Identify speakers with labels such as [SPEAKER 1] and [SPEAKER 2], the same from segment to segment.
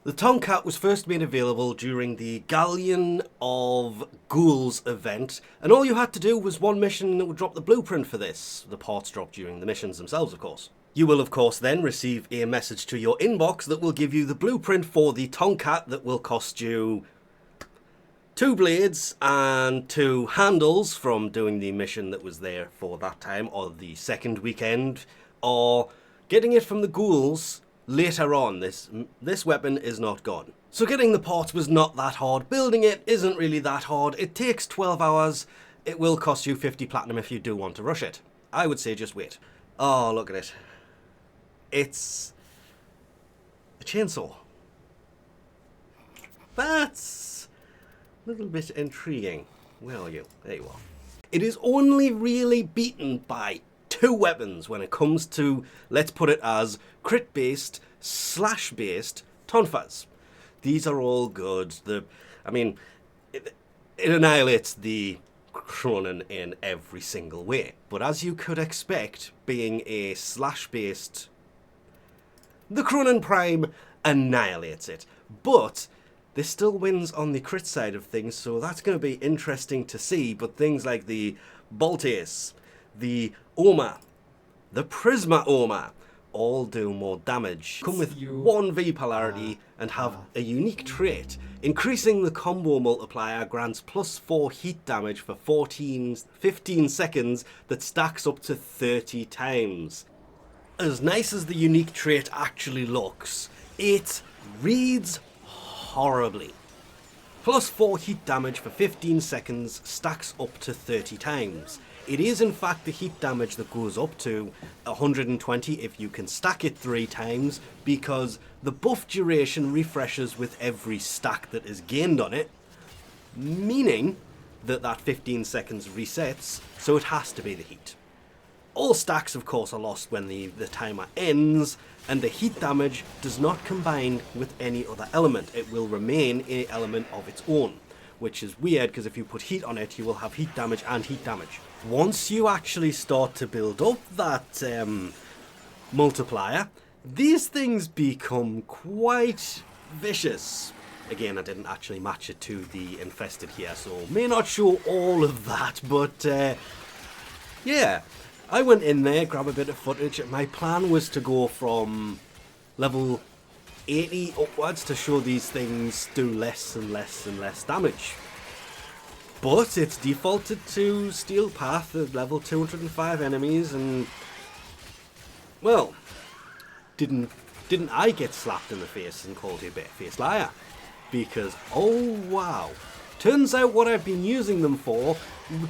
[SPEAKER 1] The Tonkatt was first made available during the Galleon of Ghouls event, and all you had to do was one mission that would drop the blueprint for this. The parts drop during the missions themselves, of course. You will, of course, then receive a message to your inbox that will give you the blueprint for the Tonkatt that will cost you 2 blades and 2 handles from doing the mission that was there for that time, or the second weekend, or getting it from the ghouls later on. This weapon is not gone. So getting the parts was not that hard. Building it isn't really that hard. It takes 12 hours. It will cost you 50 platinum if you do want to rush it. I would say just wait. Oh, look at it. It's a chainsaw. That's a little bit intriguing. Where are you? There you are. It is only really beaten by 2 weapons when it comes to, let's put it as, crit-based, slash-based Tonfas. These are all good. It annihilates the Cronin in every single way. But as you could expect, being a slash-based, the Cronin Prime annihilates it. But this still wins on the crit side of things, so that's going to be interesting to see. But things like the Boltace, the Oma, the Prisma Oma, all do more damage. Come with 1v polarity and have a unique trait. Increasing the combo multiplier grants +4 heat damage for 15 seconds that stacks up to 30 times. As nice as the unique trait actually looks, it reads horribly. +4 heat damage for 15 seconds stacks up to 30 times. It is in fact the heat damage that goes up to 120 if you can stack it 3 times, because the buff duration refreshes with every stack that is gained on it, meaning that 15 seconds resets, so it has to be the heat. All stacks, of course, are lost when the timer ends, and the heat damage does not combine with any other element. It will remain an element of its own, which is weird, because if you put heat on it, you will have heat damage and heat damage. Once you actually start to build up that multiplier, these things become quite vicious. Again, I didn't actually match it to the infested here, so may not show all of that, but yeah. I went in there, grab a bit of footage. My plan was to go from level 80 upwards to show these things do less and less and less damage. But it's defaulted to Steel Path of level 205 enemies, and well, didn't I get slapped in the face and called a bare-faced liar? Because, oh wow, turns out what I've been using them for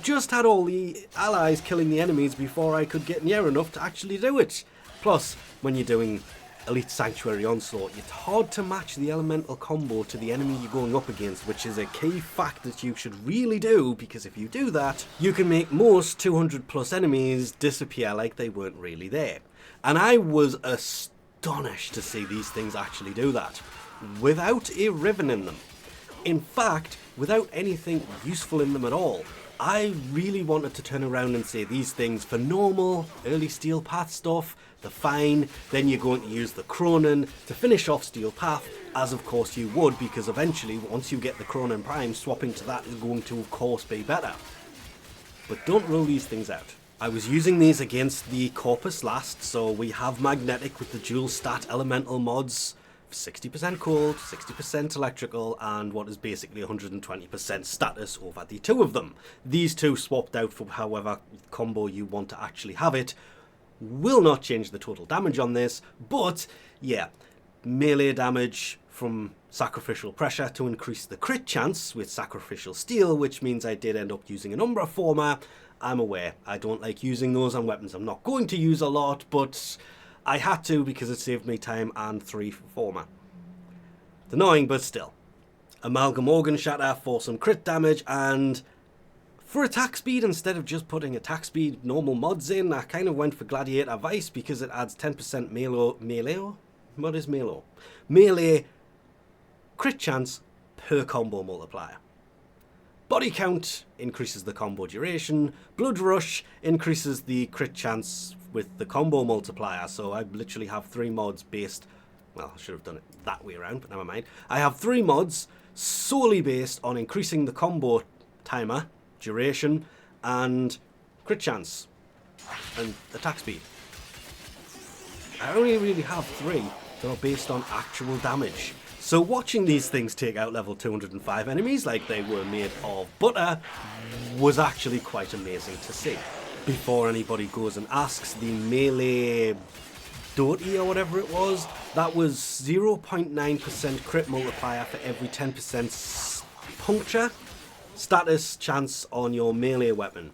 [SPEAKER 1] just had all the allies killing the enemies before I could get near enough to actually do it. Plus, when you're doing Elite Sanctuary Onslaught, it's hard to match the elemental combo to the enemy you're going up against, which is a key fact that you should really do, because if you do that, you can make most 200 plus enemies disappear like they weren't really there. And I was astonished to see these things actually do that, without a riven in them. In fact, without anything useful in them at all. I really wanted to turn around and say these things for normal, early Steel Path stuff, they're fine, then you're going to use the Cronin to finish off Steel Path, as of course you would, because eventually, once you get the Cronin Prime, swapping to that is going to of course be better. But don't rule these things out. I was using these against the Corpus last, so we have Magnetic with the dual stat elemental mods, 60% cold, 60% electrical, and what is basically 120% status over the 2 of them. These 2 swapped out for however combo you want to actually have it. Will not change the total damage on this, but yeah, melee damage from Sacrificial Pressure to increase the crit chance with Sacrificial Steel, which means I did end up using an Umbra Former. I'm aware, I don't like using those on weapons I'm not going to use a lot, but I had to because it saved me time and 3 former. It's annoying, but still. Amalgam Organ Shatter for some crit damage, and for attack speed, instead of just putting attack speed normal mods in, I kind of went for Gladiator Vice because it adds 10% melee? What is melee? Melee crit chance per combo multiplier. Body count increases the combo duration. Blood Rush increases the crit chance with the combo multiplier. So I literally have 3 mods based Well, I should have done it that way around, but never mind. I have 3 mods solely based on increasing the combo timer, duration, and crit chance, and attack speed. I only really have 3 that are based on actual damage. So watching these things take out level 205 enemies like they were made of butter was actually quite amazing to see. Before anybody goes and asks, the melee Doty or whatever it was, that was 0.9% crit multiplier for every 10% puncture status chance on your melee weapon.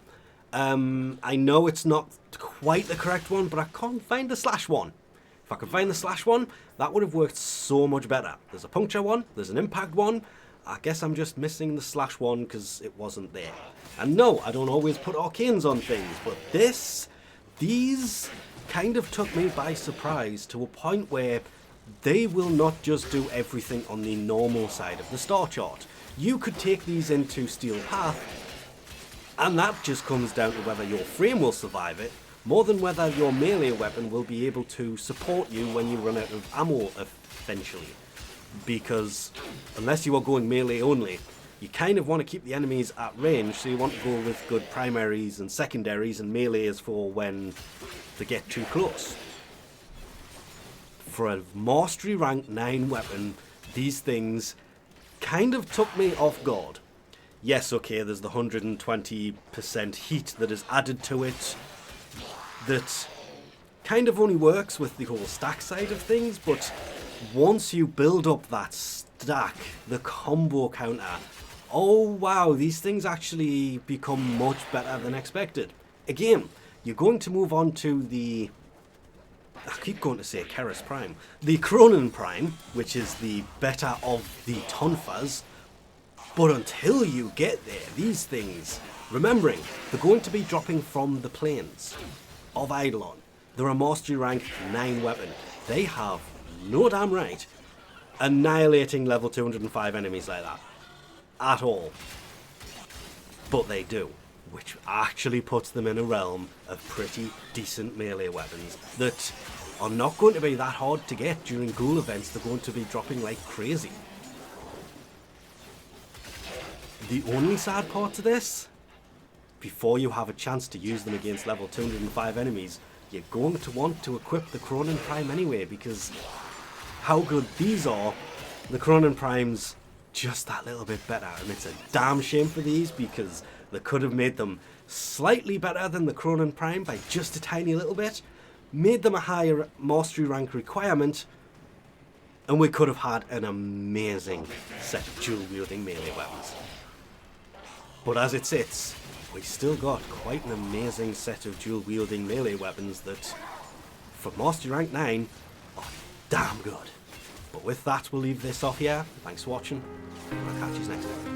[SPEAKER 1] I know it's not quite the correct one, but I can't find the slash one. If I could find the slash one, that would have worked so much better. There's a puncture one, there's an impact one. I guess I'm just missing the slash one because it wasn't there. And no, I don't always put arcanes on things, but these kind of took me by surprise to a point where they will not just do everything on the normal side of the star chart. You could take these into Steel Path, and that just comes down to whether your frame will survive it, more than whether your melee weapon will be able to support you when you run out of ammo eventually. Because unless you are going melee only, you kind of want to keep the enemies at range, so you want to go with good primaries and secondaries, and melee is for when they get too close. For a Mastery Rank 9 weapon, these things kind of took me off guard. Yes, okay, there's the 120% heat that is added to it, that kind of only works with the whole stack side of things, but once you build up that stack, the combo counter, oh wow, these things actually become much better than expected. Again, you're going to move on to the, I keep going to say Keras Prime, the Cronin Prime, which is the better of the Tonfas, but until you get there, these things, remembering, they're going to be dropping from the plains of Eidolon. They're a Mastery Rank 9 weapon. They have no damn right annihilating level 205 enemies like that. At all. But they do. Which actually puts them in a realm of pretty decent melee weapons that are not going to be that hard to get during Ghoul events. They're going to be dropping like crazy. The only sad part to this, before you have a chance to use them against level 205 enemies, you're going to want to equip the Cronin Prime anyway, because how good these are, the Cronin Prime's just that little bit better, and it's a damn shame for these because they could have made them slightly better than the Cronin Prime by just a tiny little bit, made them a higher Mastery Rank requirement, and we could have had an amazing set of dual-wielding melee weapons. But as it sits, we still got quite an amazing set of dual-wielding melee weapons that, for Mastery Rank 9, are damn good. But with that, we'll leave this off here. Thanks for watching, and I'll catch you next time.